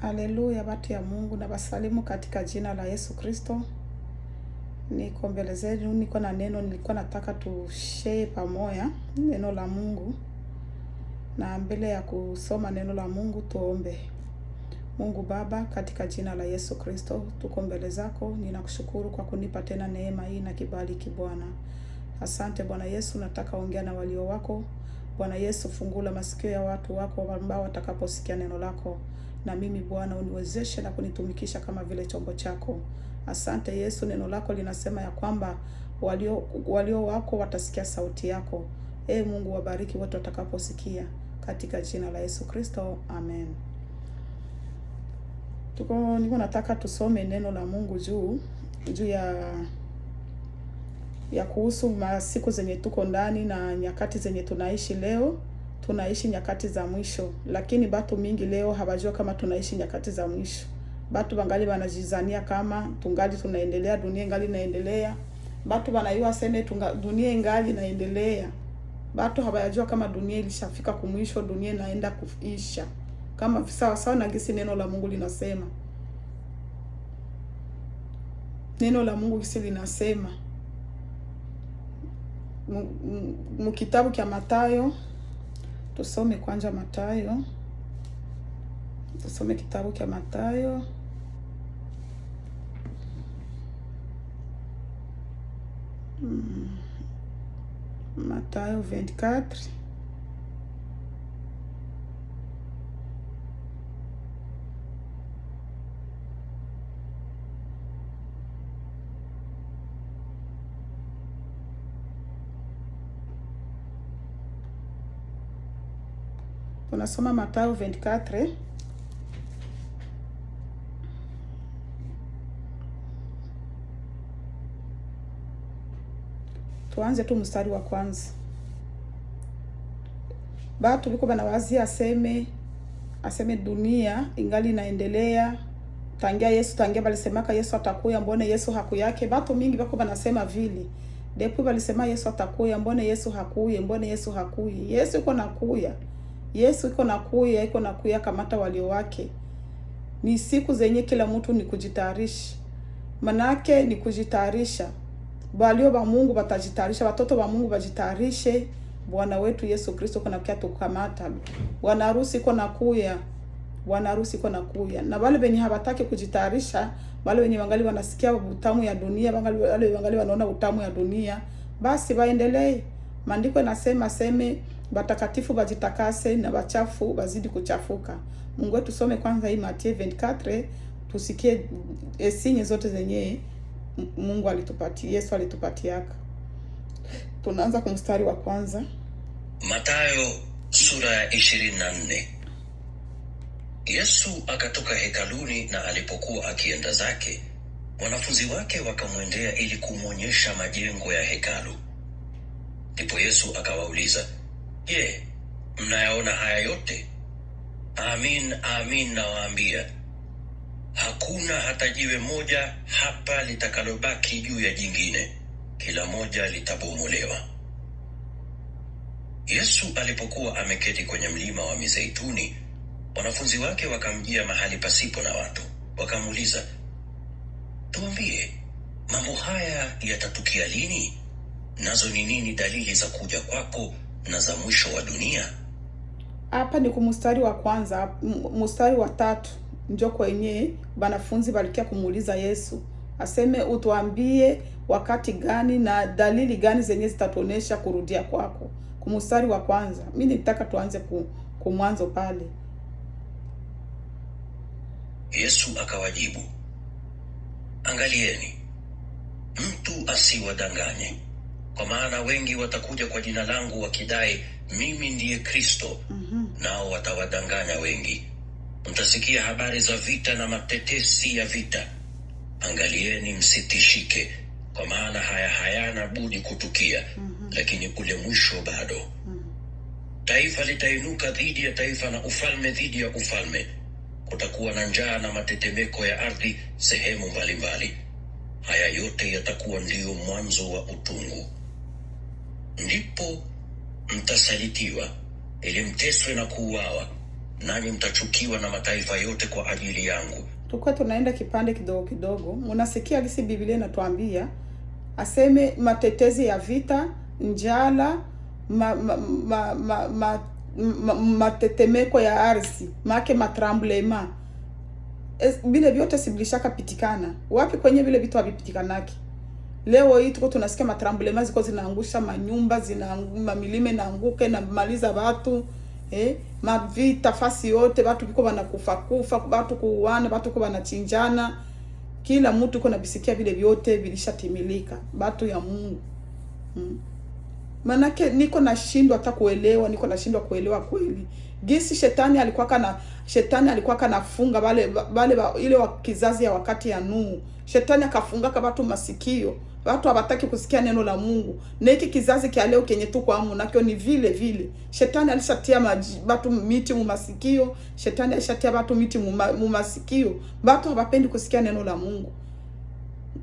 Haleluya, watu ya Mungu, na basalimu katika jina la Yesu Kristo. Niko mbele zenu, niko na neno nilikuwa nataka tushare pamoja, neno la Mungu. Na mbele ya kusoma neno la Mungu tuombe. Mungu Baba, katika jina la Yesu Kristo, tuko mbele zako. Ninakushukuru kwa kunipa tena neema hii na kibali Bwana. Asante Bwana Yesu, nataka ongea na walio wako. Bwana Yesu, fungula masikio ya watu wako ambao watakaposikia neno lako. Na mimi Bwana uniwezeshe na kunitumikisha kama vile chombo chako. Asante Yesu, neno lako linasema ya kwamba walio wako watasikia sauti yako. Mungu wabariki wote watakaposikia, katika jina la Yesu Kristo, amen. Niko nataka tusome neno la Mungu juu ya kuhusu masiku zenye tuko ndani na nyakati zenye tunaishi leo. Tunaishi nyakati za mwisho, lakini batu mingi leo hawajua kama tunaishi nyakati za mwisho. Batu bangali wanajizania kama tungali tunaendelea, dunia ingali inaendelea. Batu wanayua sene dunia ingali inaendelea. Batu hawajua kama dunia ilishafika kumwisho, dunia inaenda kuisha. Kama sawa na gisi neno la Mungu linasema. Neno la Mungu gisi linasema mkitabu cha Mathayo. Tusome kwanza Mathayo. Tusome kitabu cha Mathayo. Mathayo 24. Tunasoma Mathayo 24. Tuanze tu mstari wa kwanza. Batu biko banawazia aseme dunia ingali inaendelea. Tangia balisemaka Yesu atakuya, mbone Yesu hakuyake. Batu mingi bako banasema vile. Depo balisema Yesu atakuya, mbone Yesu hakuye, mbone Yesu hakuye. Yesu iko nakuya. Yesu iko nakuya kamata walio wake. Ni siku zenye kila mtu ni kujitayarisha. Manake ni kujitayarisha. Walio wa Mungu batajitayarisha, watoto wa Mungu bajitayarishe. Bwana wetu Yesu Kristo kuna kia tukamata. Bwana harusi iko nakuya. Bwana harusi iko nakuya. Na wale wenye habataki kujitayarisha, wale wenye wangali wanasikia utamu ya dunia, wale wangali wanaona utamu ya dunia, basi waendelee. Maandiko yanasema batakatifu bajitakase na wachafu bazidi kuchafuka. Mungu wetu, tusome kwanza hii Mathayo 24, tusikie sinye zote zenye Mungu alitupatia, Yesu alitupatiaka. Tunaanza kwa mstari wa kwanza. Mathayo sura ya 24. Yesu akatoka hekaluni, na alipokuwa akienda zake, wanafunzi wake wakamwendea ili kumwonyesha majengo ya hekalu. Ndipo Yesu akawauliza, "Je, mnayaona haya yote? Amin, amin nawaambia, hakuna hata jiwe moja hapa litakalobaki juu ya jingine, kila moja litabomolewa." Yesu alipokuwa ameketi kwenye mlima wa Mizeituni, wanafunzi wake wakamjia mahali pasipo na watu. Wakamuuliza, "Tuambie, mambo haya yatatukia lini? Nazo ni nini dalili za kuja kwako na za mwisho wa dunia?" Hapa ni kumstari wa kwanza. Mstari wa 3 njo kwenye wanafunzi walikia kumuuliza Yesu aseme, utuambie wakati gani na dalili gani zenye zitatuonesha kurudia kwako. Kumstari wa kwanza. Mimi nitaka tuanze kumwanzo pale. Yesu akawajibu, "Angalieni, mtu asiwadanganye. Kwa maana wengi watakuja kwa jina langu wakidai mimi ndiye Kristo. Nao watawadanganya wengi. Mtasikia habari za vita na matetesi ya vita. Angalieni msitishike, kwa maana haya hayana budi kutukia, lakini ule mwisho bado. Taifa litainuka dhidi ya taifa na ufalme dhidi ya ufalme. Kutakuwa na njaa na matetemeko ya ardhi sehemu mbalimbali. Haya yote yatakuwa ndio mwanzo wa utungu. Ndipo mtasalitiwa ili mteswe na kuuawa, nanyi mtachukiwa na mataifa yote kwa ajili yangu. Tukua tunaenda kipande kidogo kidogo. Unasikia gisi Biblia inatuambia aseme matetezi ya vita, njala, matetemeko ya ardhi, make matremblema. Bile vyote sibilishaka pitikana. Wapi kwenye vile vitu havipitikanaki? Leo hii tuko tunasikia matremblema ziko zinaangusha manyumba, milime naanguke na maliza watu. Mavita fasi yote, watu biko wanakufa, watu kuuana, watu kwa wanachinjana. Kila mtu uko nabisikia vile vyote vilishatimilika, watu ya Mungu. Manake niko nashindwa hata kuelewa, kuelewa kweli. Gisi shetani alikuwa kanafunga wale ile wa kizazi ya wakati ya Nuhu. Shetani akafunga kwa watu masikio. Watu hawataki kusikia neno la Mungu. Na hiki kizazi kia leo kenye tuko amu nakyo ni vile vile. Shetani alishatia watu miti mu masikio. Shetani alishatia watu miti mu masikio. Watu hawapendi kusikia neno la Mungu.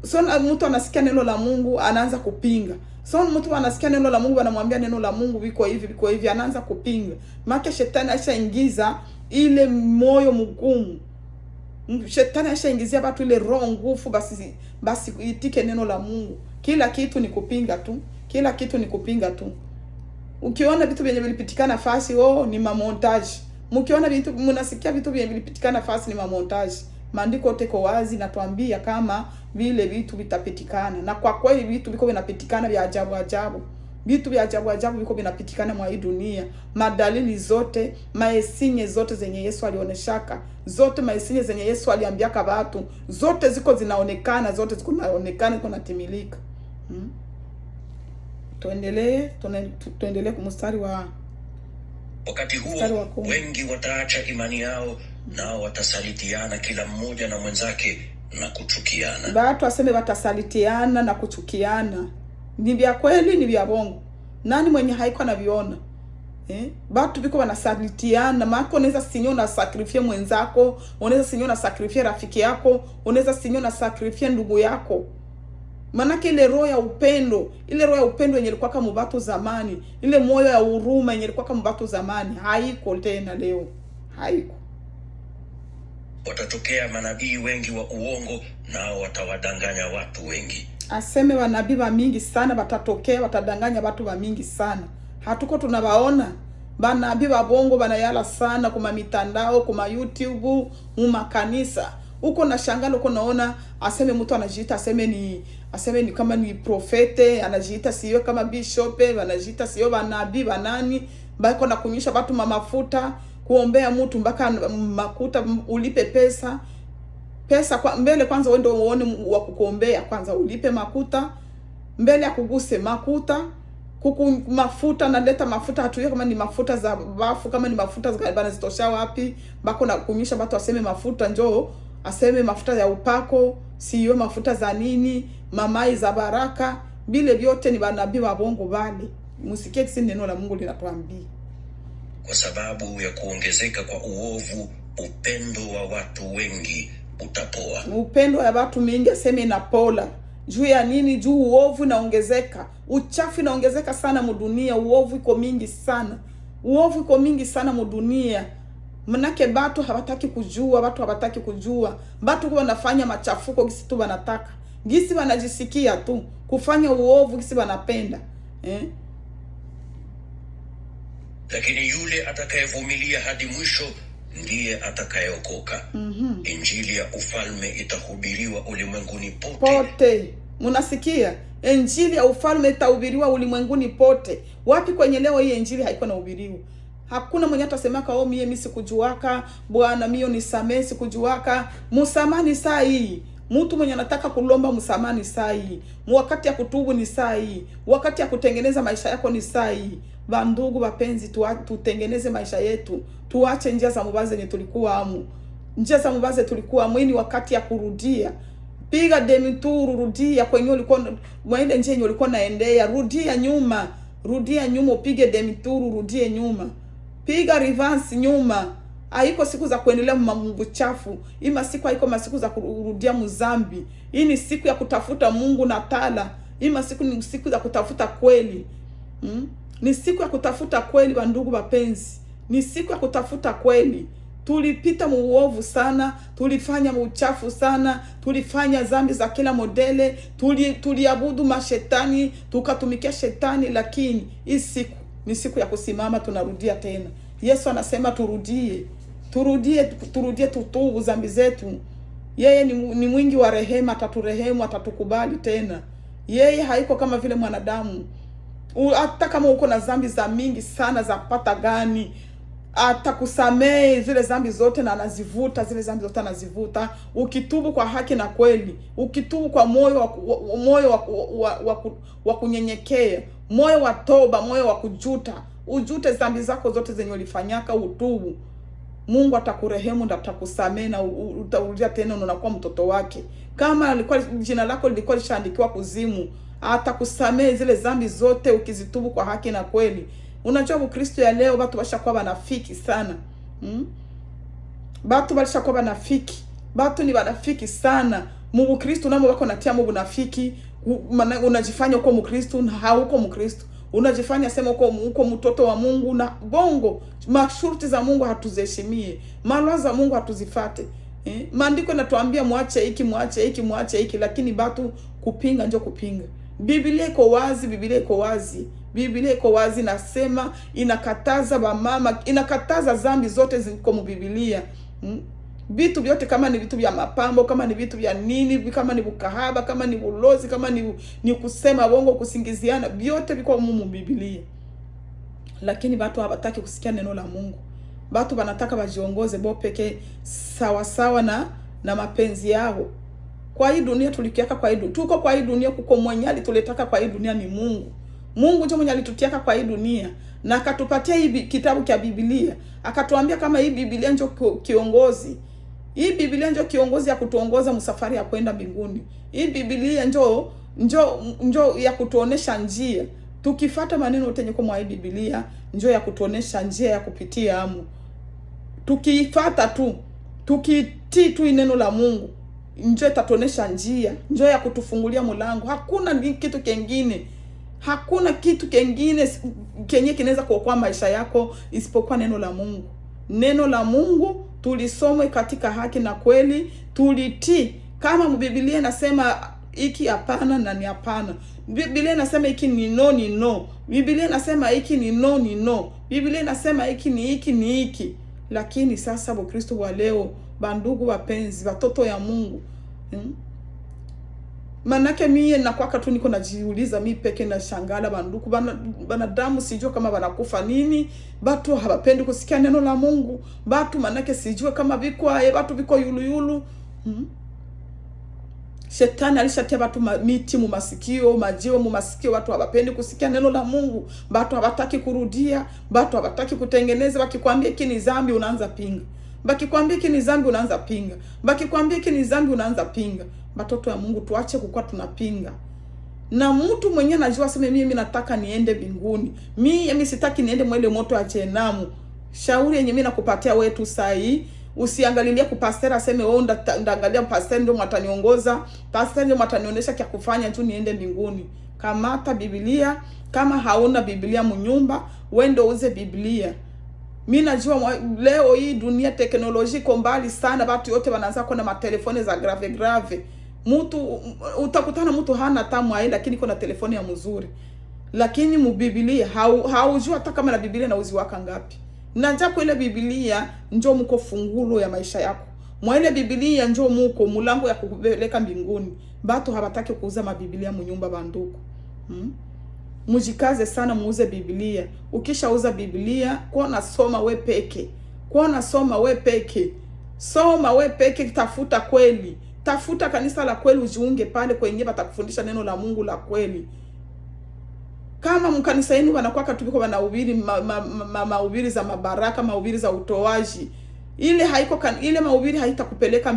So mtu anasikia neno la Mungu anaanza kupinga. So mtu anasikia neno la Mungu anamwambia neno la Mungu viko hivi anaanza kupinga. Maana shetani alishaingiza ile moyo mgumu. Shetani ashaingizia watu ile roho nguvu, basi itike neno la Mungu. Kila kitu ni kupinga tu. Ukiona vitu vyenye vilipitikana fasi, ni mamontage. Mkiona vitu, mnasikia vitu vyenye vilipitikana fasi, ni mamontage. Maandiko teko wazi natuambia kama vile vitu vitapitikana. Na kwa kweli vitu viko vinapitikana vya ajabu. Vitu vya ajabu viko vinapitikana mwa hii dunia. Madalili zote, maesinye zote zenye Yesu alioneshaka, zote maesinye zenye Yesu aliambiaka watu, zote ziko zinaonekana, ziko natimilika. Tuendelee kumstari wa wakati huo wengi wataacha imani yao, nao watasalitiana kila mmoja na mwenzake na kuchukiana. Watu aseme watasalitiana na kuchukiana. Ni vya kweli, ni vya bongo. Nani mwenye haiko anaviona? Batu biko wanasalitiana. Maana unaweza sinyo na sacrifice mwenzako, unaweza sinyo na sacrifice rafiki yako, unaweza sinyo na sacrifice ndugu yako. Maana ile roho ya upendo, yenye ilikuwa kama mbatu zamani, ile moyo ya huruma yenye ilikuwa kama mbatu zamani, haiko tena leo. Haiko. Watatokea manabii wengi wa uongo, nao watawadanganya watu wengi. Aseme wanabii wa mingi sana watatokea, watadanganya watu wa mingi sana. Hatuko tunawaona banabii wa bongo banayala sana kuma mitandao, kuma YouTube, mu kanisa. Uko na shangalo uko naona aseme mtu anajiita aseme ni kama ni profete, anajiita sio kama bishop, anajiita sio banabii banani, bako na kunyisha watu mafuta, kuombea mtu mpaka makuta ulipe pesa kwa mbele kwanza uende uone wa kukuombea kwanza ulipe makuta mbele ya kuguse makuta mafuta naleta mafuta hatuye kama ni mafuta za bafu kama ni mafuta za bana zitosha wapi bako na kunyisha watu aseme mafuta njoo aseme mafuta ya upako siyo mafuta za nini mamai za baraka bile vyote ni banabii wa bongo bali msikie kisi neno la Mungu linatuambia. Kwa sababu ya kuongezeka kwa uovu, upendo wa watu wengi utapoa. Upendo wa watu mingi aseme inapola. Juu ya nini? Juu uovu naongezeka. Uchafu naongezeka sana mudunia. Uovu iko mingi sana. Mudunia. Manake batu hawataki kujua. Batu kwa wanafanya machafuko gisi tu wanataka. Gisi wanajisikia tu. Kufanya uovu gisi wanapenda. Lakini yule atakayevumilia hadi mwisho ndiye atakayeokoka. Injili ya ufalme itahubiriwa ulimwenguni pote. Munasikia? Injili ya ufalme itahubiriwa ulimwenguni pote. Wapi kwenye leo hii injili haiko na hubiriwa? Hakuna mwenye atasemaka mimi sikujuaka, Bwana mimi nisamee sikujuaka. Msamani saa hii. Mtu mwenye anataka kulomba msamani saa hii. Wakati ya kutubu ni saa hii. Wakati ya kutengeneza maisha yako ni saa hii. Bandugu wapenzi, tutengeneze maisha yetu. Tuache njia za mubaze ni tulikuwa amu. Njia za mubaze tulikuwa amu. Ni wakati ya kurudia. Piga demituru, rudia kwenye ulikuwa mwende njia yenye ulikuwa naendea. Rudia nyuma, upige demituru, rudie nyuma. Piga reverse nyuma. Haiko siku za kuendelea mambo chafu. Hii masiku haiko masiku za kurudia muzambi. Hii ni siku ya kutafuta Mungu na tala. Hii masiku ni siku za kutafuta kweli. Ni siku ya kutafuta kweli bandugu wapenzi. ni siku ya kutafuta kweli. Tulipita muuovu sana, tulifanya uchafu sana, tulifanya dhambi za kila modele, tuliabudu mashetani, tukatumikia shetani, lakini hii siku ni siku ya kusimama, tunarudia tena. Yesu anasema turudie tutubu dhambi zetu. Yeye ni mwingi wa rehema, ataturehemu, atatukubali tena. Yeye haiko kama vile mwanadamu. Hata kama uko na dhambi za mingi sana za pata gani, atakusamehe zile dhambi zote na anazivuta zile dhambi zote anazivuta. Ukitubu kwa haki na kweli, ukitubu kwa moyo wa kunyenyekea, moyo wa toba, moyo wa kujuta, ujute dhambi zako zote zenye ulifanyaka, utubu, Mungu atakurehemu na atakusamehe na utarudia tena, unakuwa mtoto wake. Kama alikuwa jina lako lilikuwa lishaandikiwa kuzimu, atakusamehe zile dhambi zote ukizitubu kwa haki na kweli. Unajua Ukristo ya leo watu bashakuwa banafiki sana. Watu bashakuwa banafiki. Watu ni banafiki sana. Mu Ukristo namo wako natia mu bunafiki. Unajifanya uko Mkristo na hauko Mkristo. Unajifanya sema uko mtoto wa Mungu na bongo. Masharti za Mungu hatuziheshimie. Malwa za Mungu hatuzifate. Maandiko yanatuambia muache hiki, muache hiki, muache hiki, lakini batu kupinga ndio kupinga. Biblia iko wazi, Biblia iko wazi. Biblia iko wazi, nasema inakataza mama, inakataza dhambi zote ziko mu Biblia. Vitu vyote, kama ni vitu vya mapambo, kama ni vitu vya nini, kama ni bukahaba, kama ni ulozi, kama ni kusema bongo, kusingiziana, vyote viko mu Biblia. Lakini watu hawataki kusikia neno la Mungu. Watu wanataka wajiongoze bo peke sawa sawa na mapenzi yao. Kwa hii dunia tulikiaka, kwa hii dunia tuko, kwa hii dunia kuko mwenye alituleta kwa hii dunia ni Mungu. Mungu ndio mwenye alitutiaka kwa hii dunia na akatupatia hii kitabu cha Biblia. Akatuambia kama hii Biblia ndio kiongozi. Hii Biblia ndio kiongozi ya kutuongoza msafari ya kwenda mbinguni. Hii Biblia ndio ya kutuonesha njia. Tukifuata maneno yote yenye kwa hii Biblia ndio ya kutuonesha njia ya kupitia amu. Tukifuata tu, tukitii tu neno la Mungu, ndio itatuonesha njia, ndio ya kutufungulia mlango. Hakuna kitu kingine. Hakuna kitu kingine kenye kinaweza kuokoa maisha yako isipokuwa neno la Mungu. Neno la Mungu tulisome katika haki na kweli, tulitii. Kama Biblia inasema hiki hapana na ni hapana. Biblia inasema hiki ni no ni no. Biblia inasema hiki ni no ni no. Biblia inasema hiki ni hiki. Lakini sasa Wakristo wa leo, bandugu wapenzi, watoto ya Mungu, manake mie nakwaka tu niko najiuliza mimi peke na shangala, banduku banadamu sijua kama wanakufa nini. Batu hawapendi kusikia neno la Mungu. Batu manake sijua kama batu biko yulu. Shetani alishatia batu miti mu masikio, majiwe mu masikio. Watu hawapendi kusikia neno la Mungu. Batu hawataki kurudia, batu hawataki kutengeneza. Bakikwambia hiki ni dhambi unaanza pinga. Bakikwambia hiki ni dhambi unaanza pinga. Bakikwambia hiki ni dhambi unaanza pinga. Batoto ya Mungu, tuache kukua tunapinga. Na mtu mwenye anajua sema mimi nataka niende mbinguni, mimi sitaki niende mwele moto ya Jehanamu. Shauri yenye mimi nakupatia wewe tu sahi, usiangalilie ku pastor aseme wewe ndaangalia pastor ndio mtaniongoza, pastor ndio mtanionyesha kia kufanya tu niende mbinguni. Kamata Biblia. Kama hauna Biblia mnyumba, wewe ndio uze Biblia. Mimi najua leo hii dunia teknolojia iko mbali sana, watu wote wanaanza kuwa na matelefoni za grave. Mtu utakutana mtu hana tamu aenda, lakini kuna telefoni ya mzuri. Lakini mu Biblia haujua hata kama na Biblia na uzi waka ngapi. Na japo ile Biblia njoo mko fungulo ya maisha yako. Mwa ile Biblia njoo mko mlango ya kukupeleka mbinguni. Watu hawataki kuuza mabiblia mnyumba banduku. Mujikaze sana muuze Biblia. Ukishauza Biblia, kwa nasoma we peke. Soma we peke, tafuta kweli. Tafuta kanisa la kweli, ujiunge pale kwenye batakufundisha neno la Mungu la kweli. Kama mkanisa yenu wanakuwa katubiko wanahubiri mahubiri za mabaraka, mahubiri za utoaji, ile mahubiri haitakupeleka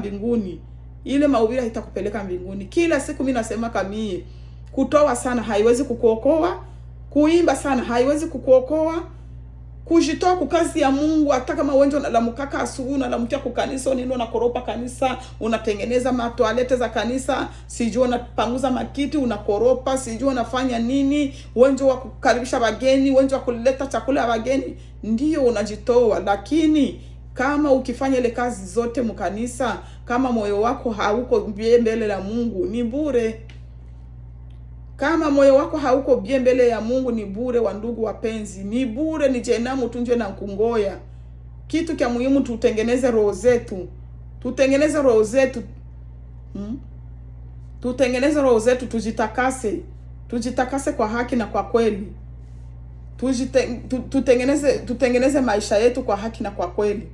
mbinguni. Kila siku mimi nasema kamie, kutoa sana haiwezi kukuokoa, kuimba sana haiwezi kukuokoa, kujitoa kwa kazi ya Mungu. Hata kama wenjo na lamukaka asubuhi unalamkia kwa kanisa, unaenda unakoropa kanisa, unatengeneza matoalete za kanisa, sijui unapanguza makiti, unakoropa, sijui unafanya nini, wenjo wa kukaribisha wageni, wenjo wa kuleta chakula ya wageni, ndio unajitoa. Lakini kama ukifanya ile kazi zote mkanisa, kama moyo wako hauko mbele la Mungu, ni bure. Kama moyo wako hauko bie mbele ya Mungu, ni bure. Wa ndugu wapenzi, ni bure, ni jenamu tunjwe na kungoya. Kitu kia muhimu, tutengeneze roho zetu. Tutengeneze roho zetu. Tutengeneze roho zetu, tujitakase. Tujitakase kwa haki na kwa kweli. Tutengeneze maisha yetu kwa haki na kwa kweli.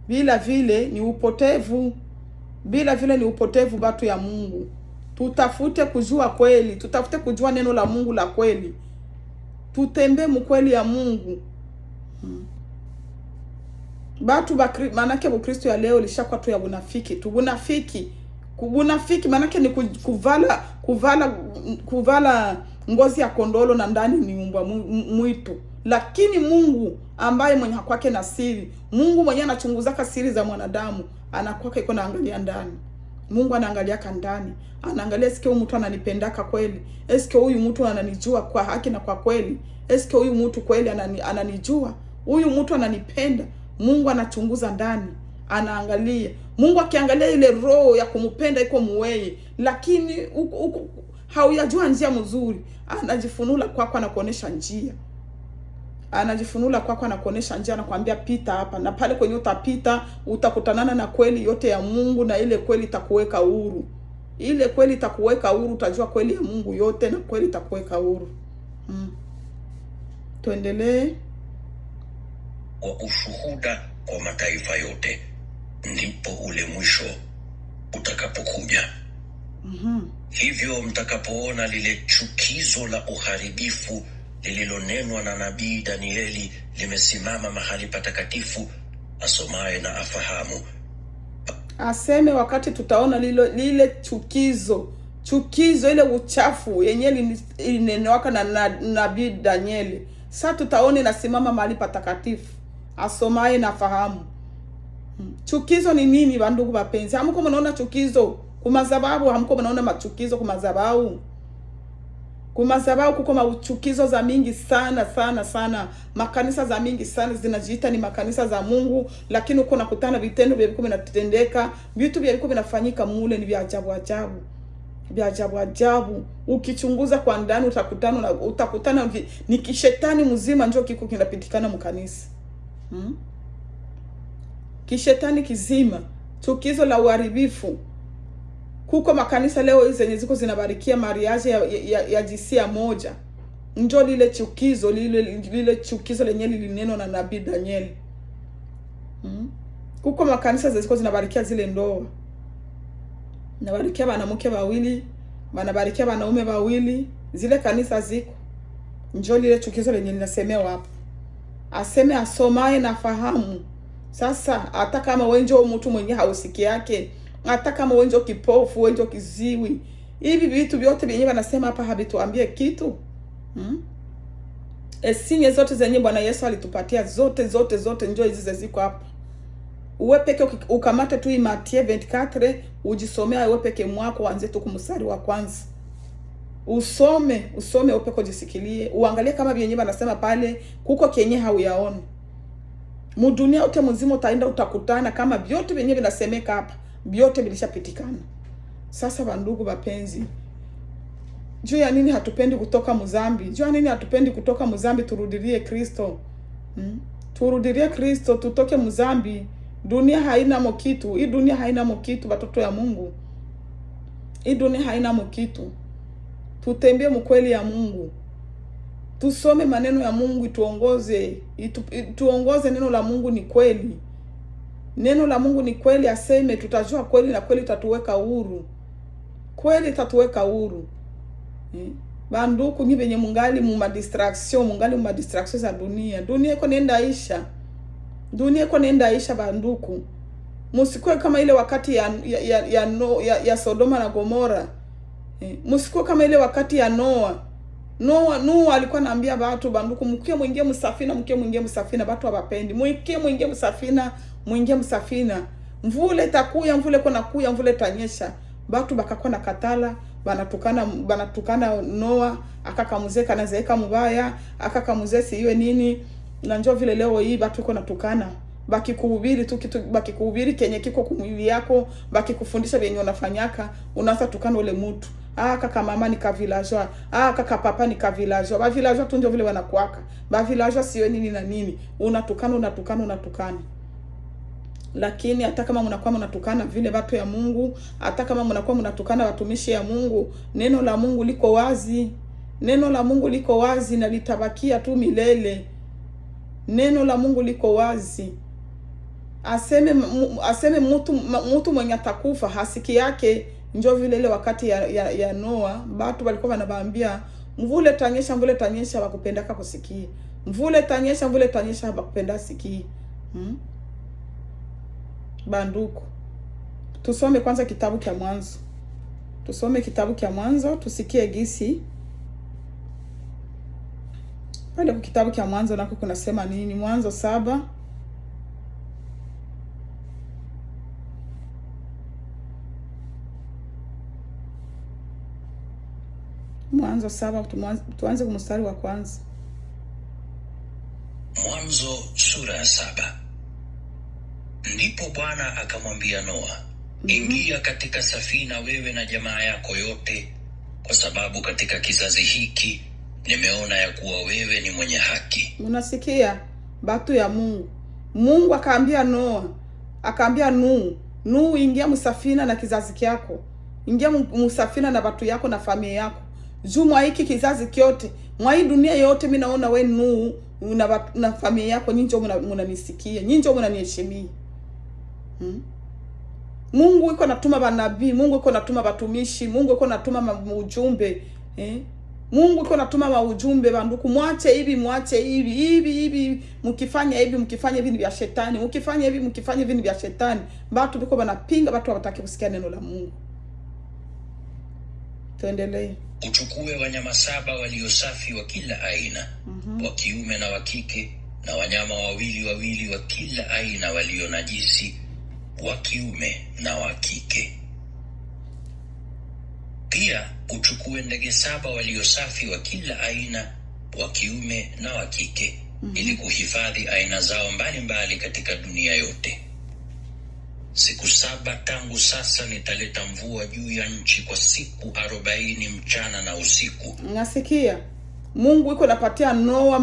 Bila vile ni upotevu. Bila vile ni upotevu batu ya Mungu. Tutafute kujua kweli, tutafute kujua neno la Mungu la kweli. Tutembe mkweli ya Mungu. Batu manake Bukristo ya leo lishakuwa tu ya bunafiki. Tubunafiki. Kubunafiki manake ni kuvala ngozi ya kondolo na ndani ni mbwa mwitu. Lakini Mungu ambaye mwenye kwake na siri, Mungu mwenye anachunguzaka siri za mwanadamu, anakuwa iko naangalia ndani. Mungu anaangalia ndani. Anaangalia sikio mtu ananipendaka kweli. Eske huyu mtu ananijua kwa haki na kwa kweli. Eske huyu mtu kweli ananijua. Huyu mtu ananipenda. Mungu anachunguza ndani. Anaangalia. Mungu akiangalia ile roho ya kumpenda iko muweye. Lakini hauyajua njia mzuri. Anajifunula kwako na kuonesha njia. Anajifunula kwako na kuonesha njia, na kuambia pita hapa, na pale kwenye utapita utakutanana na kweli yote ya Mungu, na ile kweli itakuweka huru. Ile kweli itakuweka huru, utajua kweli ya Mungu yote, na kweli itakuweka huru. Tuendelee. Kwa ushuhuda kwa mataifa yote, ndipo ule mwisho utakapokuja. Hivyo mtakapoona lile chukizo la uharibifu lililonenwa na nabii Danieli limesimama mahali patakatifu, asomaye na afahamu. Aseme wakati tutaona lile chukizo ile uchafu yenye ilinenewaka na nabii Danieli. Sasa tutaona inasimama mahali patakatifu, asomaye na afahamu. Chukizo ni nini bandugu bapenzi? Hamko mnaona chukizo kumazababu? Hamko mnaona machukizo kumazababu? Kumazababu kuko machukizo za mingi sana. Makanisa za mingi sana zinajiita ni makanisa za Mungu, lakini uko nakutana vitendo vya viko vinatendeka, vitu vya viko vinafanyika mule ni vya ajabu. Ukichunguza kwa ndani utakutana ni kishetani mzima njoo kiko kinapitikana mkanisa. Kishetani kizima, chukizo la uharibifu. Kuko makanisa leo hizi zenye ziko zinabarikia mariage ya jinsia moja. Njoo lile chukizo lenye lilineno na nabii Danieli. Kuko makanisa ziko zinabarikia zile ndoa. Nabarikia wanawake wawili, wanabarikia wanaume wawili, zile kanisa ziko. Njoo lile chukizo lenye linasemewa hapo. Aseme asomaye na fahamu. Sasa hata kama wenjo mtu mwenye hausiki yake, hata kama wenjo kipofu, wenjo kiziwi, hivi vitu vyote vyenye wanasema hapa habituambie kitu. Esinye zote zenye Bwana Yesu alitupatia zote njoo hizi ziko hapa. Uwe peke ukamate tu Mathayo 24, ujisomea uwe peke mwako, uanze tu kumstari wa kwanza. Usome upe kujisikilie, uangalie kama vyenye wanasema pale kuko kenye hauyaona. Mudunia yote mzima utaenda utakutana kama vyote vyenye vinasemeka hapa, vyote vilishapitikana. Sasa bandugu bapenzi, juu ya nini hatupendi kutoka mzambi? Juu ya nini hatupendi kutoka mzambi? Turudilie Kristo. Turudilie Kristo, tutoke mzambi. Dunia haina mokitu. Hii dunia haina mokitu batoto ya Mungu. Hii dunia haina mokitu. Tutembee mkweli ya Mungu. Tusome maneno ya Mungu ituongoze. Tuongoze, neno la Mungu ni kweli. Neno la Mungu ni kweli, aseme tutajua kweli na kweli itatuweka huru. Kweli itatuweka huru. Banduku nyi benye mungali mu distraction za dunia. Dunia iko nenda isha. Dunia iko nenda isha banduku. Musikue kama ile wakati ya Sodoma na Gomora. Musikue kama ile wakati ya Noa. Nuhu alikuwa anaambia watu banduku, mkie mwingie msafina, mkie mwingie msafina, watu hawapendi. Mkie mwingie msafina, mwingie msafina. Mvule takuya, mvule kona kuya, mvule tanyesha. Watu bakakuwa na katala, banatukana Noa, akakamuzeka na zeeka mubaya, akakamuzesi iwe nini. Na njoo vile leo hii watu iko natukana. Baki kuhubiri tu kitu, baki kuhubiri kenye kiko kumwili yako, baki kufundisha vyenye unafanyaka, unaanza tukana ule mtu. Kaka mama ni ka villageois, kaka papa ni ka villageois. Ba villageois tu ndio vile wanakuaka. Ba villageois sio nini na nini. Unatukana. Lakini hata kama mnakuwa mnatukana vile watu ya Mungu, hata kama mnakuwa mnatukana watumishi ya Mungu, neno la Mungu liko wazi. Neno la Mungu liko wazi na litabakia tu milele. Neno la Mungu liko wazi. Aseme mtu mwenye atakufa hasiki yake. Njoo vile ile wakati ya Noa, watu walikuwa wanabaambia mvule tanyesha wakupendaka kusikia. Mvule tanyesha wakupenda sikia. Banduku, tusome kwanza kitabu cha Mwanzo. Tusome kitabu cha Mwanzo, tusikie gisi pale kwa kitabu cha Mwanzo nako kunasema nini. Mwanzo 7 Mwanzo 7 tuanze kwa mstari wa kwanza. Mwanzo sura ya 7. Ndipo Bwana akamwambia Noa, ingia katika safina wewe na jamaa yako yote, kwa sababu katika kizazi hiki nimeona ya kuwa wewe ni mwenye haki. Unasikia batu ya Mungu. Mungu akaambia Noa, akaambia Nuhu, ingia msafina na kizazi kyako. Ingia msafina na batu yako na familia yako. Juma hiki kizazi kyote, mwa hii dunia yote mimi naona wewe Nuhu na familia yako nyinjo mnanisikia, nyinjo mnaniheshimia. Mungu iko natuma banabii, Mungu iko natuma batumishi, Mungu iko natuma ujumbe, Mungu iko natuma maujumbe banduku, mwache hivi, mkifanya hivi ni vya shetani, mkifanya hivi ni vya shetani. Watu biko banapinga, watu hawataki kusikia neno la Mungu. Tuendelee. Uchukue wanyama 7 walio safi wa kila aina, wa kiume na wa kike, na wanyama wawili wa kila aina walio najisi, wa kiume na wa kike. Pia uchukue ndege 7 walio safi wa kila aina, wa kiume na wa kike, ili kuhifadhi aina zao mbalimbali katika dunia yote. Siku 7 tangu sasa nitaleta mvua juu ya nchi kwa siku 40 mchana na usiku. Nasikia Mungu iko napatia Noa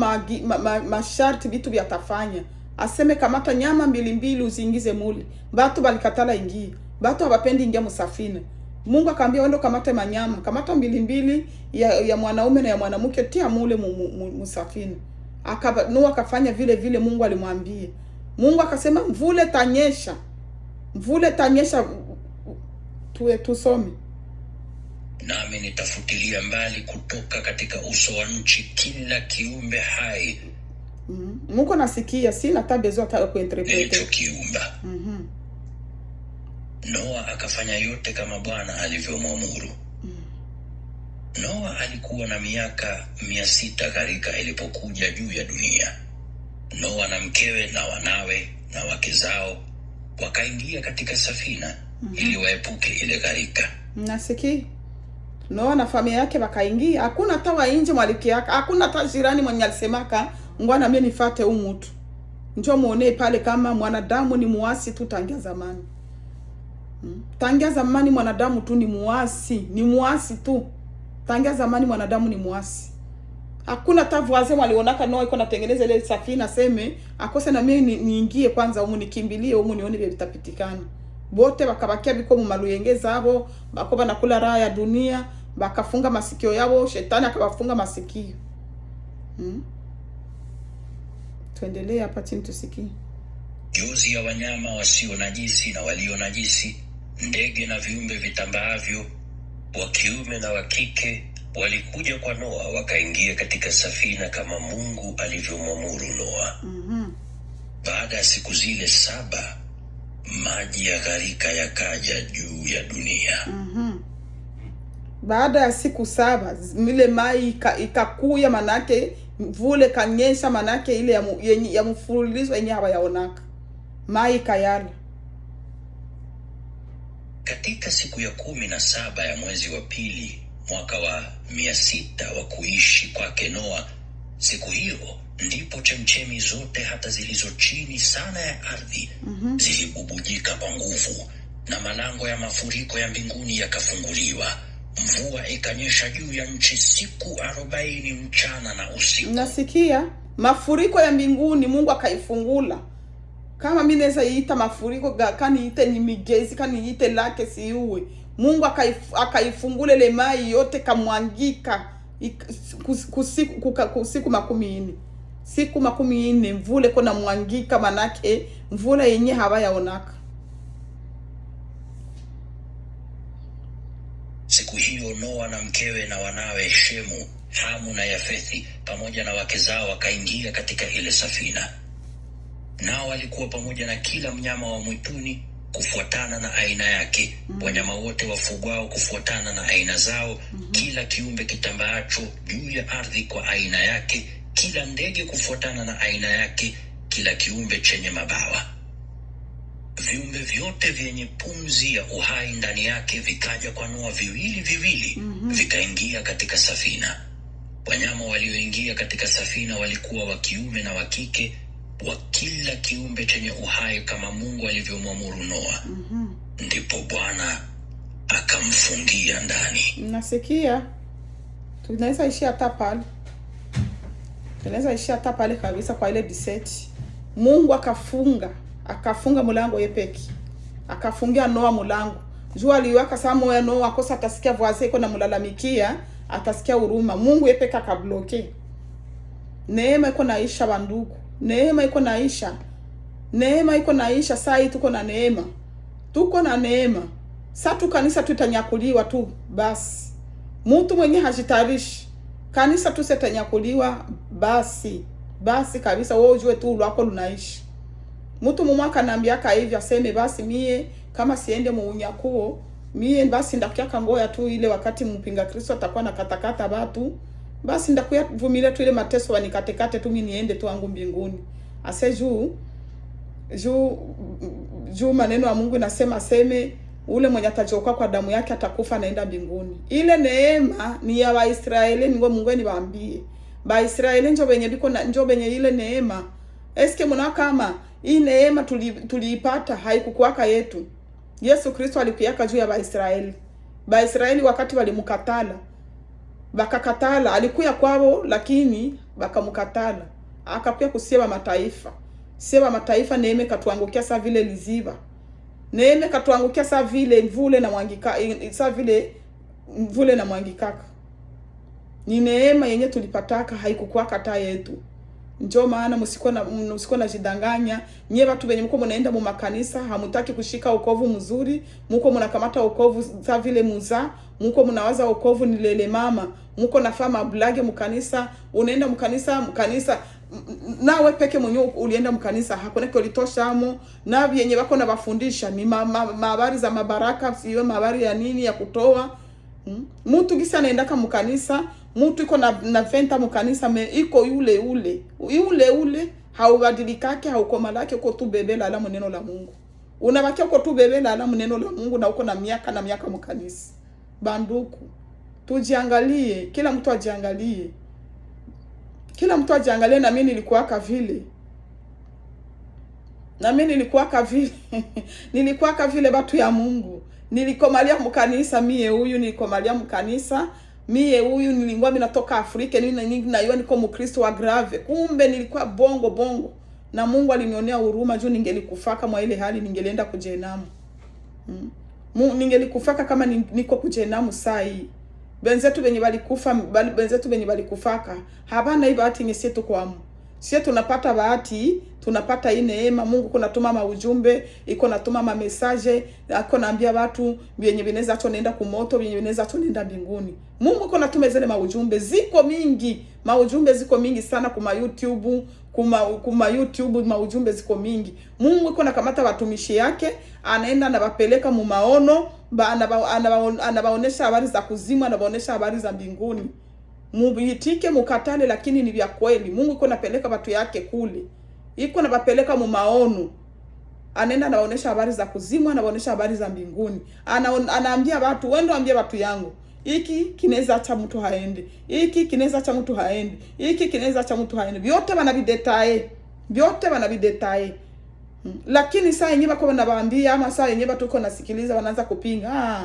masharti vitu vya tafanya. Aseme kamata nyama 2 usiingize mule. Watu balikatala ingie. Watu hawapendi ingia msafina. Mungu akamwambia wende kamata manyama, kamata 2 ya mwanaume na ya mwanamke, tia mule msafina. Noa akafanya vile Mungu alimwambia. Mungu akasema mvule tanyesha. Tusome. Nami nitafutilia mbali kutoka katika uso wa nchi kila kiumbe hai. Mungu nasikia, sina tabezo hata kuinterprete. Nilichokiumba. Noa akafanya yote kama Bwana alivyomwamuru. Noa alikuwa na miaka 600 gharika ilipokuja juu ya dunia. Noa na mkewe na wanawe na wake zao wakaingia katika safina ili waepuke ile gharika. Nasikia Noa na familia yake wakaingia. Hakuna hata wa nje mwaliki yake, hakuna hata jirani mwenye alisemaka ngwana mimi nifate huyu mtu. Njoo muone pale kama mwanadamu ni muasi tu tangia zamani. Tangia zamani mwanadamu tu ni muasi tu. Tangia zamani mwanadamu ni muasi. Hakuna hata voisin walionaka Noa iko natengeneza ile safina seme akose na mimi niingie kwanza humu nikimbilie humu nione vile vitapitikana. Bote wakabakia biko mu maluyengeza hapo, bako banakula raha ya dunia, bakafunga masikio yao, shetani akawafunga masikio. Tuendelee hapa chini tusikie. Jozi ya wanyama wasio najisi na walio najisi, ndege na viumbe vitambaavyo, wa kiume na wa kike, walikuja kwa Noa wakaingia katika safina kama Mungu alivyomwamuru Noa. Baada ya siku zile 7 maji ya gharika yakaja juu ya dunia. Baada ya siku 7 ile mai ikakuya, manake mvule kanyesha, manake ile ya mfululizo yenye hawayaonaka mai kayala. Katika siku ya 17 ya mwezi wa pili mwaka wa 600 wa kuishi kwake Noa, siku hiyo ndipo chemchemi zote hata zilizo chini sana ya ardhi zilibubujika kwa nguvu, na malango ya mafuriko ya mbinguni yakafunguliwa. Mvua ikanyesha juu ya nchi siku 40 mchana na usiku. Nasikia mafuriko ya mbinguni Mungu akaifungula. Kama mimi naweza iita mafuriko, kani ite ni migezi, kani ite lake siuwe. Mungu akaifungula ile mai yote kamwangika siku 40. Siku 40 mvule kona mwangika, manake mvula yenye hawayaonaka. Siku hiyo Noa na mkewe na wanawe Shemu, Hamu na Yafethi pamoja na wake zao wakaingia katika ile safina. Nao walikuwa pamoja na kila mnyama wa mwituni kufuatana na aina yake, wanyama wote wafugwao kufuatana na aina zao, kila kiumbe kitambaacho juu ya ardhi kwa aina yake, kila ndege kufuatana na aina yake, kila kiumbe chenye mabawa. Viumbe vyote vyenye pumzi ya uhai ndani yake vikaja kwa Noa viwili viwili, vikaingia katika safina. Wanyama walioingia katika safina walikuwa wa kiume na wa kike, wa kila kiumbe chenye uhai kama Mungu alivyomwamuru Noa. Ndipo Bwana akamfungia ndani. Nasikia tunaweza ishia hata pale kabisa kwa ile 17. Mungu akafunga mlango yepeki, akafungia Noa mlango. Jua liwaka saa moya, Noa akosa atasikia voice iko na mlalamikia, atasikia huruma. Mungu yepeki akabloke. Neema iko naisha bandugu. Neema iko naisha. Saa hii tuko na neema. Saa tu kanisa tutanyakuliwa tu basi. Mtu mwenye hajitarishi kanisa tu setanyakuliwa basi kabisa. Wewe ujue tu lwako lunaishi. Mtu mumwaka naambiaka hivi aseme basi mie kama siende muunyakuo, mie basi ndakuya ngoya tu ile wakati mpinga Kristo atakuwa na katakata batu, basi ndakuya vumilia tu ile mateso wanikatekate tu mimi niende tu wangu mbinguni. Ase juu maneno ya Mungu nasema aseme ule mwenye atajoka kwa damu yake atakufa naenda mbinguni. Ile neema ni ya Waisraeli, ngo Mungu niwaambie. Waisraeli njo benye ile neema. Eske muna kama hii neema tuliipata haikukuwaka yetu. Yesu Kristo alikuyaka juu ya Waisraeli. Waisraeli wakati walimkatala, bakakatala, alikuya kwao lakini bakamkatala. Akakuya kusieba mataifa. Sieba mataifa neema katuangukia saa vile liziva. Neema katuangukia saa vile mvule na mwangikaka. Ni neema yenye tulipataka haikukuwa kata yetu. Njoo maana msiko na jidanganya. Nyie watu wenye mko mnaenda mu makanisa hamutaki kushika wokovu mzuri, mko mnakamata wokovu za vile muza, mko mnawaza wokovu ni lele mama, mko nafama blage mkanisa, unaenda mkanisa nawe peke mwenye ulienda mkanisa hakuna kile ulitosha amo, na vyenye wako na bafundisha ni habari za mabaraka, sio habari ya nini ya kutoa. Mtu gisa anaenda kama mkanisa, mtu iko na venta mkanisa iko yule haubadilikake, haukomalake, uko tu bebela ala neno la Mungu. Unabakia uko tu bebela ala neno la Mungu na uko na miaka mkanisa. Banduku, tujiangalie, kila mtu ajiangalie. Na mimi nilikuwaka vile. Nilikuwaka vile batu ya Mungu. Nilikomalia mkanisa mie huyu nilingwa mimi natoka Afrika na yeye niko Mkristo wa grave. Kumbe nilikuwa bongo. Na Mungu alinionea huruma juu ningelikufaka mwa ile hali ningelienda kujenamu. Ningelikufaka kama niko kujenamu saa hii. Benzetu benye balikufaka habana hii bahati nyesi yetu kwamu. Sisi tunapata bahati, tunapata hii neema. Mungu kuna tuma maujumbe, iko natuma ma message, iko naambia watu vyenye vinaweza acho nenda kumoto, vyenye vinaweza acho nenda mbinguni. Mungu iko natuma zile maujumbe ziko mingi. Maujumbe ziko mingi sana kuma YouTube, maujumbe ziko mingi. Mungu iko nakamata watumishi yake, anaenda na wapeleka mu maono, anabaonesha habari za kuzimu, anabaonesha habari za mbinguni. Muitike mukatale, lakini ni vya kweli. Mungu iko napeleka watu yake kule, iko napeleka mu maono, anaenda anaonesha habari za kuzimu, anaonesha habari za mbinguni. Anaambia watu, wendo ambia watu yangu, hiki kinaweza acha mtu haende, hiki kinaweza acha mtu haende, hiki kinaweza acha mtu haende. Vyote wanavidetae. Lakini saa yenyewe bako wanawaambia, ama saa yenyewe watu uko nasikiliza wanaanza kupinga.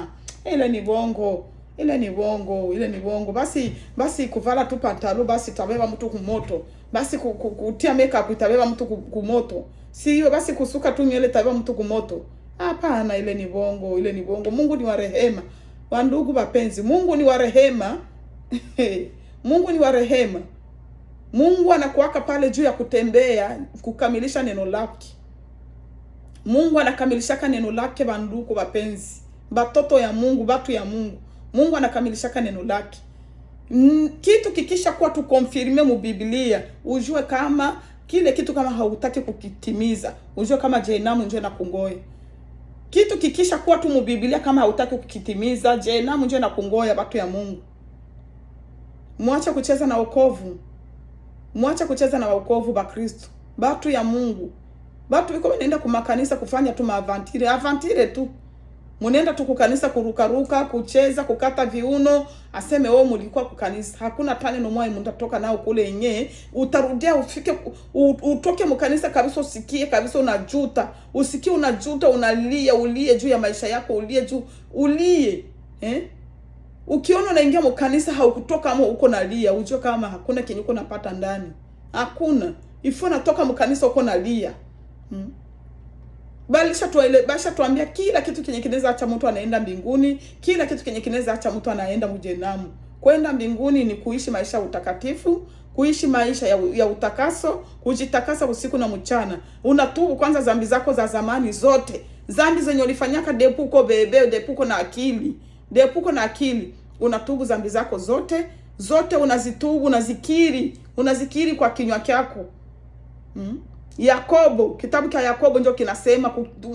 Ile ni bongo. Basi kuvala tu pantalo basi itabeba mtu kumoto. Basi kutia makeup itabeba mtu kumoto. Si hiyo basi kusuka tu nywele itabeba mtu kumoto. Hapana, ile ni bongo. Mungu ni wa rehema. Wandugu wapenzi, Mungu ni wa rehema. Mungu ni wa rehema. Mungu anakuwaka pale juu ya kutembea kukamilisha neno lake. Mungu anakamilishaka neno lake, bandugu wapenzi. Batoto ya Mungu, batu ya Mungu. Mungu anakamilishaka neno lake. Kitu kikisha kuwa tukonfirme mu Biblia, ujue kama kile kitu kama hautaki kukitimiza, ujue kama Jehenamu nje na kungoya. Kitu kikisha kuwa tu mu Biblia kama hautaki kukitimiza, Jehenamu nje na kungoya, batu ya Mungu. Mwacha kucheza na wokovu. Mwacha kucheza na wokovu ba Kristo. Batu ya Mungu. Batu biko wanaenda kumakanisa kufanya tu avantire tu. Munenda tu kukanisa kurukaruka, kucheza, kukata viuno, aseme wewe mulikuwa kukanisa. Hakuna tani no moyo mtatoka nao kule yenyewe. Utarudia ufike utoke mkanisa kabisa, usikie kabisa unajuta. Usikie unajuta, unalia, ulie juu ya maisha yako, ulie. Ukiona unaingia mkanisa haukutoka ama uko nalia, ujue kama hakuna kenye uko napata ndani. Hakuna. Ifo natoka mkanisa uko nalia. Basha tuambia kila kitu kenye kinaweza acha mtu anaenda mbinguni, kila kitu kenye kinaweza acha mtu anaenda Jehenamu. Kwenda mbinguni ni kuishi maisha ya utakatifu, kuishi maisha ya utakaso, kujitakasa usiku na mchana. Unatubu kwanza dhambi zako za zamani zote. Dhambi zenye ulifanyaka depuko na akili. Unatubu dhambi zako zote unazitubu, unazikiri kwa kinywa chako. Yakobo, kitabu cha Yakobo ndio kinasema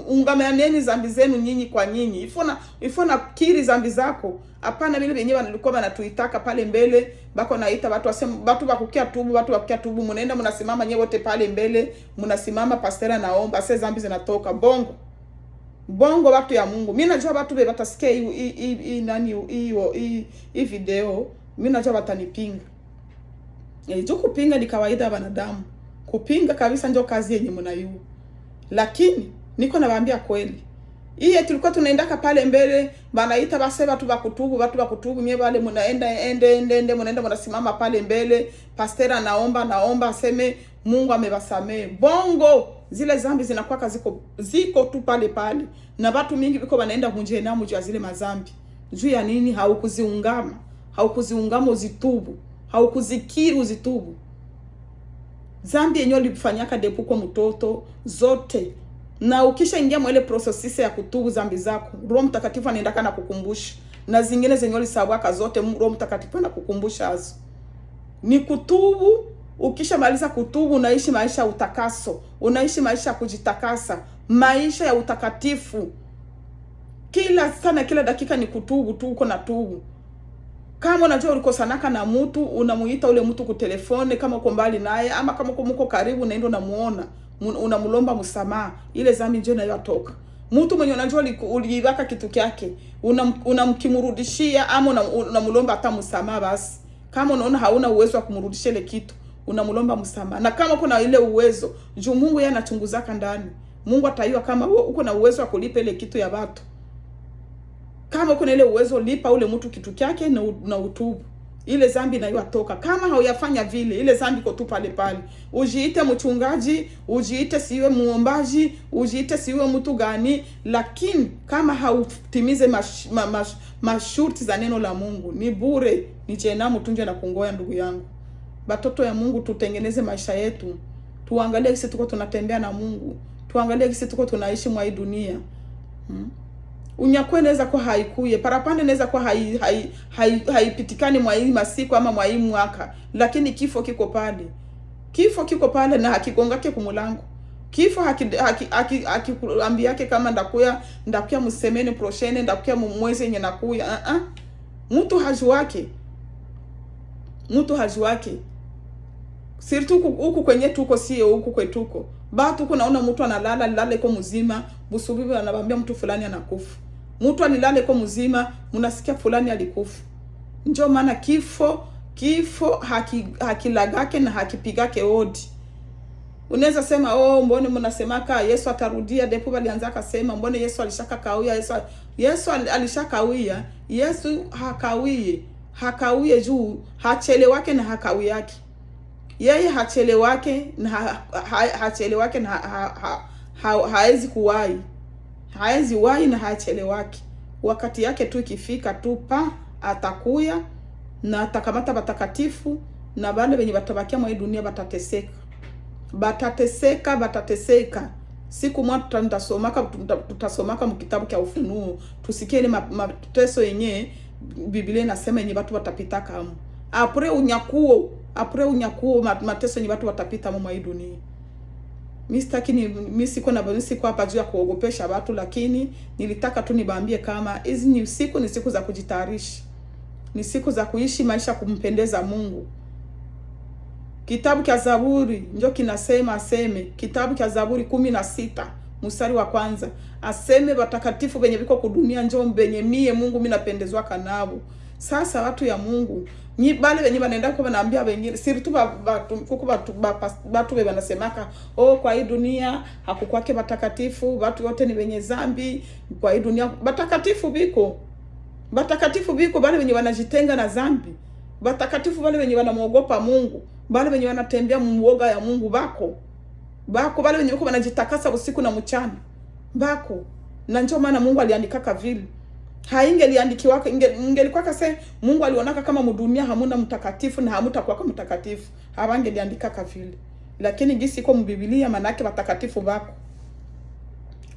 ungameaneni dhambi zenu nyinyi kwa nyinyi. Ifona kiri dhambi zako. Hapana vile wenyewe walikuwa wanatuitaka pale mbele, bako naita watu wasema watu bakukia tubu, mnaenda mnasimama nyewe wote pale mbele, mnasimama pastora naomba, sasa dhambi zinatoka. Bongo watu ya Mungu. Mimi najua watu watasikia hii video, mimi najua watanipinga. Juu kupinga ni kawaida ya wanadamu. Kupinga kabisa ndio kazi yenye mnayu. Lakini niko nawaambia kweli. Hii tulikuwa tunaendaka pale mbele, banaita base watu bakutubu, nyewe wale mnaenda mnasimama pale mbele, pastora naomba aseme Mungu amewasamee. Bongo zile dhambi zinakuwa ziko tu pale. Na watu mingi biko wanaenda Jehenamu juu ya zile mazambi. Juu ya nini? Haukuziungama uzitubu. Haukuzikiri uzitubu. Zambi yenyewe ulifanyaka depuko mtoto zote. Na ukisha ingia mwele process ya kutubu zambi zako, Roho Mtakatifu anaenda kana kukumbusha. Na zingine zenyewe ulisabwaka zote, Roho Mtakatifu anakukumbusha hazo. Ni kutubu. Ukisha maliza kutubu, unaishi maisha ya utakaso, unaishi maisha ya kujitakasa, maisha ya utakatifu. Kila dakika ni kutubu tu, uko na tubu. Kama unajua ulikosanaka na mtu, unamuita ule mtu kutelefone kama uko mbali naye, ama kama uko karibu naenda unamuona, unamulomba msamaha. Ile dhambi ndio inayotoka. Mtu mwenye unajua uliibaka kitu kyake, unamkimrudishia ama unamulomba hata msamaha basi. Kama unaona hauna uwezo wa kumrudishia ile kitu, unamulomba msamaha. Na kama kuna ile uwezo, juu Mungu yeye anachunguzaka ndani. Mungu ataiwa kama uko na uwezo wa kulipa ile kitu ya watu. Kama uko na ile uwezo, lipa ule mtu kitu kyake na utubu. Ile dhambi inayotoka. Kama hauyafanya vile, ile dhambi iko tu pale. Ujiite mchungaji, ujiite siwe muombaji, ujiite siwe mtu gani, lakini kama hautimize masharti za neno la Mungu, ni bure, ni Jehenamu tunje na kungoya. Ndugu yangu, batoto ya Mungu, tutengeneze maisha yetu. Tuangalie kisi tuko tunatembea na Mungu. Tuangalie kisi tuko tunaishi mwa hii dunia. Unyakwe inaweza kuwa haikuye, parapande inaweza kuwa haipitikani mwa hii masiku ama mwa hii mwaka, lakini kifo kiko pale. Kifo kiko pale na hakigongake kumulango. Kifo hakikwambia yake kama ndakuya msemeni prochaine, ndakuya mwezi yenye nakuya. Mtu hajuwake. Mtu hajuwake. Sirtu huku kwenye tuko sio huku kwetuko. Batu kunaona mtu analala iko mzima, busubibi anabambia mtu fulani anakufa. Mtu alilala iko mzima, mnasikia fulani alikufa. Njoo maana kifo hakilagake na hakipigake hodi. Unaweza sema mbone mnasemaka Yesu atarudia, depo walianza kusema mbone Yesu alishakawia. Yesu alishakawia. Yesu hakawie juu hachelewake na hakawi yake. Yeye hachelewake na hachelewake na haezi kuwahi. Haezi wahi na hachelewake. Wakati yake tu ikifika tu atakuya na atakamata batakatifu na bale wenye batabakia mwa dunia batateseka. Batateseka. Siku moja tutasomaka mkitabu cha Ufunuo, tusikie ile mateso yenye Biblia inasema yenye watu watapita kama. Apre unyakuo mateso yenye watu watapita mwa hii dunia. Mimi siko hapa juu ya kuogopesha watu, lakini nilitaka tu nibaambie kama hizi ni siku za kujitayarisha. Ni siku za kuishi maisha kumpendeza Mungu. Kitabu cha Zaburi ndio kinasema aseme, kitabu cha Zaburi 16 mstari wa kwanza, aseme watakatifu wenye biko kudunia njoo mbenye mie Mungu mimi napendezwa kanabo. Sasa watu ya Mungu ni bale wenye wanaenda kwa wanaambia wengine siri tu watu wanasemaka kwa hii dunia hakukwake watakatifu, watu wote ni wenye zambi. Kwa hii dunia watakatifu biko bale wenye wanajitenga na zambi. Watakatifu wale wenye wanamuogopa Mungu, bale wenye wanatembea muoga ya Mungu bako bale wenye wanajitakasa usiku na mchana bako. Na njoo maana Mungu aliandikaka vile. Haingeliandikiwa ingelikuwa kase Mungu alionaka kama mdunia hamuna mtakatifu na hamutakuwa kama mtakatifu, hawangeliandikaka vile. Lakini gisi iko mbiblia manake watakatifu bako.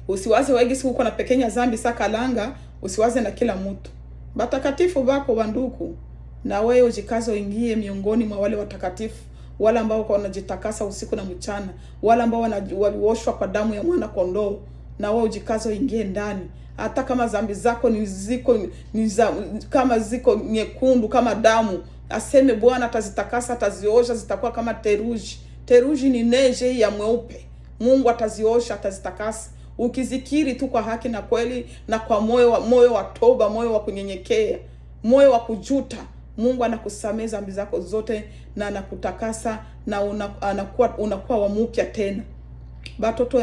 Usiwaze wewe gisi uko na pekenya zambi sakalanga, usiwaze na kila mtu. Watakatifu bako banduku. Na wewe ujikazo ingie miongoni mwa wale watakatifu, wale ambao wanajitakasa usiku na mchana, wale ambao walioshwa kwa damu ya mwana kondoo. Na wewe ujikazo ingie ndani. Hata kama zambi zako kama ziko nyekundu kama damu, aseme Bwana atazitakasa, ataziosha, zitakuwa kama teruji. Teruji ni neje ya mweupe. Mungu ataziosha, atazitakasa. Ukizikiri tu kwa haki na kweli na kwa moyo wa toba, moyo wa kunyenyekea, moyo wa kujuta, Mungu anakusamea dhambi zako zote na anakutakasa na unakuwa wa mpya tena. Batoto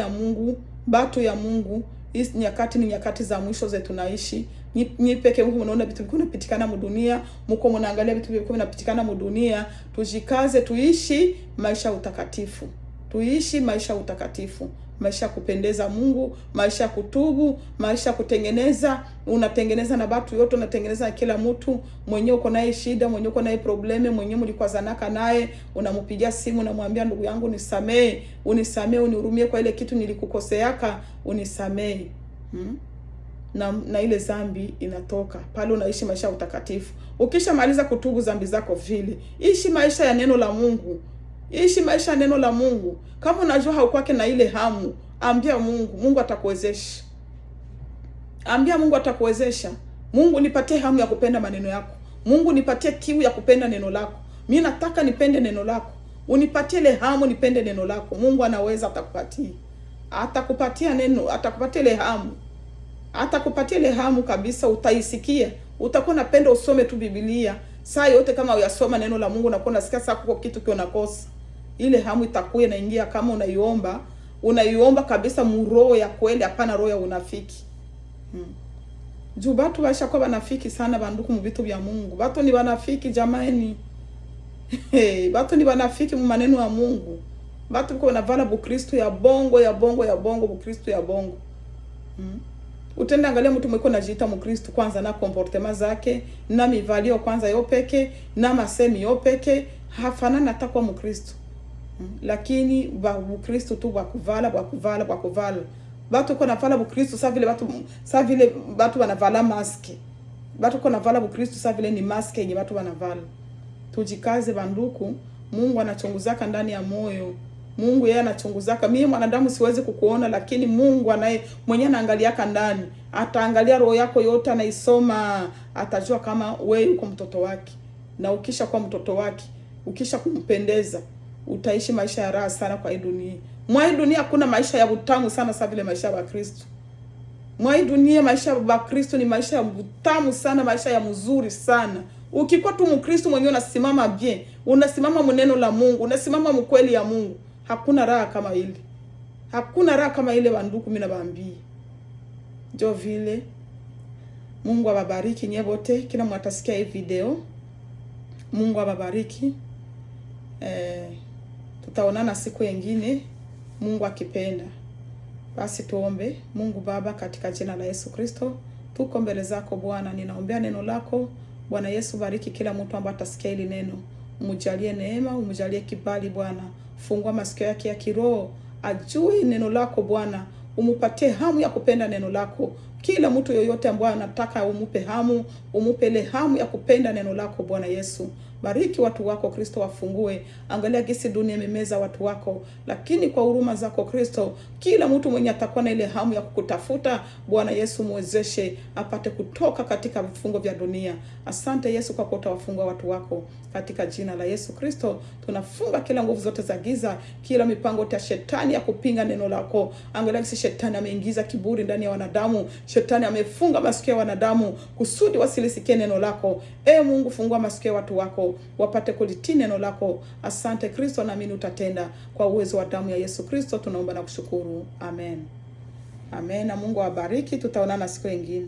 ya Mungu, hizi nyakati ni nyakati za mwisho zetu tunaishi. Ni peke Mungu mnaona vitu vinapitikana mu dunia, mko mnaangalia vitu vinapitikana mu dunia. Tujikaze tuishi maisha utakatifu. Tuishi maisha utakatifu. Maisha kupendeza Mungu, maisha kutubu, maisha kutengeneza. Unatengeneza na watu yote, unatengeneza na kila mtu. Mwenyewe uko naye shida, mwenyewe uko naye probleme, mwenyewe mlikwazanaka naye, unampigia simu unamwambia ndugu yangu unisamee, unihurumie kwa ile kitu nilikukoseaka, unisamee. Na ile zambi inatoka. Pale unaishi maisha utakatifu. Ukishamaliza kutubu zambi zako vile, ishi maisha ya neno la Mungu. Ishi maisha ya neno la Mungu. Kama unajua haukwake na ile hamu, ambia Mungu, Mungu atakuwezesha. Ambia Mungu atakuwezesha. Mungu nipatie hamu ya kupenda maneno yako. Mungu nipatie kiu ya kupenda neno lako. Mimi nataka nipende neno lako. Unipatie ile hamu nipende neno lako. Mungu anaweza atakupatia. Atakupatia neno, atakupatia ile hamu. Atakupatia ile hamu kabisa, utaisikia. Utakuwa napenda usome tu Biblia. Saa yote kama uyasoma neno la Mungu unakuwa unasikia sasa kuko kitu kio nakosa. Ile hamu itakuwa inaingia kama unaiomba kabisa muroho ya kweli, hapana roho ya unafiki. Juu watu waisha kwa wanafiki sana banduku mu vitu vya Mungu. Watu ni wanafiki jamani. Watu ni wanafiki mu maneno ya Mungu. Watu kwa wanavala Bukristo ya bongo Bukristo ya bongo. Utenda angalia mtu mweko najiita Mkristo kwanza na comportement zake, na mivalio kwanza yopeke, na masemi yopeke, hafanana hata kwa Mkristo. Lakini Bukristo tu bakuvala. Watu kwa navala Bukristo sa vile watu wanavala maske. Watu kwa navala Bukristo sa vile ni maske yenye watu wanavala. Tujikaze banduku, Mungu anachunguzaka ndani ya moyo. Mungu yeye anachunguzaka. Mimi mwanadamu siwezi kukuona, lakini Mungu mwenyewe anaangaliaka ndani. Ataangalia roho yako yote, anaisoma, atajua kama wewe uko mtoto wake. Na ukisha kuwa mtoto wake, ukisha kumpendeza, utaishi maisha ya raha sana kwa hii dunia. Mwa hii dunia hakuna maisha ya utamu sana sawa vile maisha ya Kristo. Mwa hii dunia maisha ya Kristo ni maisha ya utamu sana, maisha ya mzuri sana. Ukikuwa tu Mkristo mwenyewe unasimama bien, unasimama mneno la Mungu, unasimama mkweli ya Mungu, hakuna raha kama ile. Hakuna raha kama ile banduku, mimi nawaambia. Jo vile Mungu awabariki nyewe wote, kila mtu atasikia hii video. Mungu awabariki. Tutaonana siku nyingine, Mungu akipenda. Basi tuombe. Mungu Baba, katika jina la Yesu Kristo, tuko mbele zako Bwana, ninaombea neno lako. Bwana Yesu, bariki kila mtu ambaye atasikia hili neno. Umjalie neema, umjalie kibali Bwana. Fungua masikio yake ya kiroho, ajue neno lako Bwana. Umupatie hamu ya kupenda neno lako. Kila mtu yoyote ambaye anataka umupe hamu, umupe ile hamu ya kupenda neno lako Bwana Yesu. Bariki watu wako Kristo, wafungue. Angalia gisi dunia imemeza watu wako, lakini kwa huruma zako Kristo, kila mtu mwenye atakuwa na ile hamu ya kukutafuta Bwana Yesu, muwezeshe apate kutoka katika vifungo vya dunia. Asante Yesu kwa kuwa utawafungua watu wako katika jina la Yesu Kristo. Tunafunga kila nguvu zote za giza, kila mipango ya shetani ya kupinga neno lako. Angalia gisi shetani ameingiza kiburi ndani ya wanadamu. Shetani amefunga masikio ya wanadamu kusudi wasilisikie neno lako. Mungu, fungua masikio ya watu wako wapate kulitii neno lako. Asante Kristo, naamini utatenda kwa uwezo wa damu ya Yesu Kristo. Tunaomba na kushukuru. Amen. Amen. Na Mungu awabariki. Tutaonana siku nyingine.